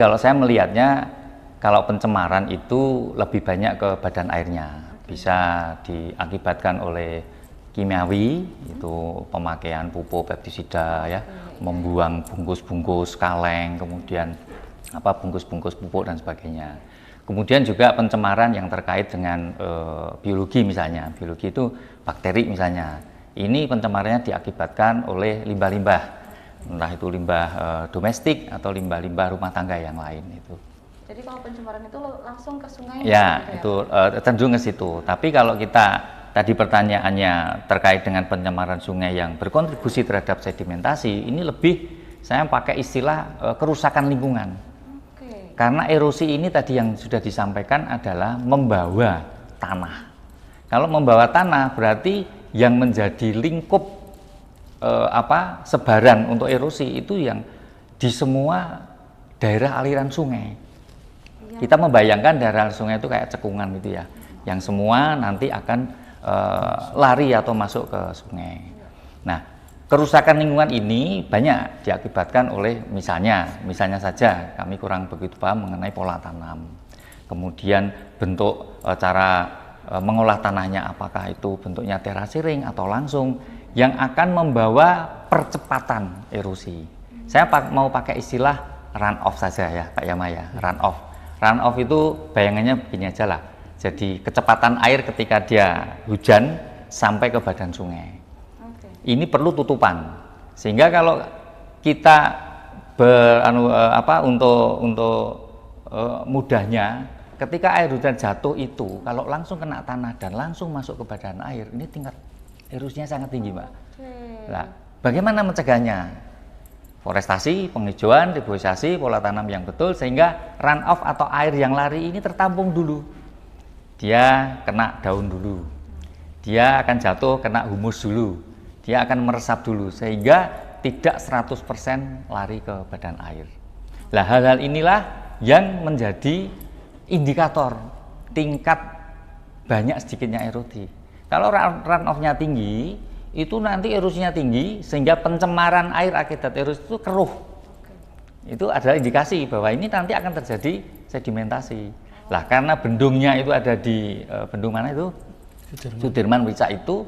Kalau saya melihatnya, kalau pencemaran itu lebih banyak ke badan airnya. Bisa diakibatkan oleh kimiawi, itu pemakaian pupuk pestisida ya, membuang bungkus-bungkus kaleng, kemudian bungkus-bungkus pupuk dan sebagainya. Kemudian juga pencemaran yang terkait dengan biologi misalnya, biologi itu bakteri misalnya. Ini pencemarannya diakibatkan oleh limbah-limbah, entah itu limbah domestik atau limbah-limbah rumah tangga yang lain itu. Jadi kalau pencemaran itu langsung ke sungai? Ya, itu cenderung ke situ. Tapi kalau kita tadi pertanyaannya terkait dengan pencemaran sungai yang berkontribusi terhadap sedimentasi, ini lebih saya pakai istilah kerusakan lingkungan. Karena erosi ini tadi yang sudah disampaikan adalah membawa tanah. Kalau membawa tanah berarti yang menjadi lingkup sebaran untuk erosi itu yang di semua daerah aliran sungai. Kita membayangkan daerah sungai itu kayak cekungan gitu ya, yang semua nanti akan lari atau masuk ke sungai. Nah, kerusakan lingkungan ini banyak diakibatkan oleh misalnya saja kami kurang begitu paham mengenai pola tanam, kemudian bentuk cara mengolah tanahnya, apakah itu bentuknya terasering atau langsung, yang akan membawa percepatan erosi. Saya mau pakai istilah run off saja ya Pak Yama ya, run off. Run off itu bayangannya begini aja lah, jadi kecepatan air ketika dia hujan sampai ke badan sungai. Ini perlu tutupan, sehingga kalau kita untuk mudahnya ketika air hujan jatuh itu kalau langsung kena tanah dan langsung masuk ke badan air, ini tingkat erosinya sangat tinggi, Mbak. Nah, bagaimana mencegahnya? Forestasi, penghijauan, reboisasi, pola tanam yang betul, sehingga run off atau air yang lari ini tertampung dulu. Dia kena daun dulu, dia akan jatuh kena humus dulu, dia akan meresap dulu, sehingga tidak 100% lari ke badan air. Nah, hal-hal inilah yang menjadi indikator tingkat banyak sedikitnya erosi. Kalau run off-nya tinggi, itu nanti erosinya tinggi, sehingga pencemaran air akibat erosi itu keruh. Itu adalah indikasi bahwa ini nanti akan terjadi sedimentasi. Lah, karena bendungnya itu ada di bendung mana itu? Sudirman Wicak itu,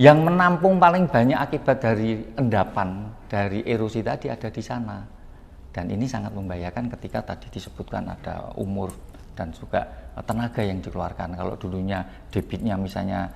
yang menampung paling banyak akibat dari endapan dari erosi tadi ada di sana. Dan ini sangat membahayakan ketika tadi disebutkan ada umur dan juga tenaga yang dikeluarkan. Kalau dulunya debitnya misalnya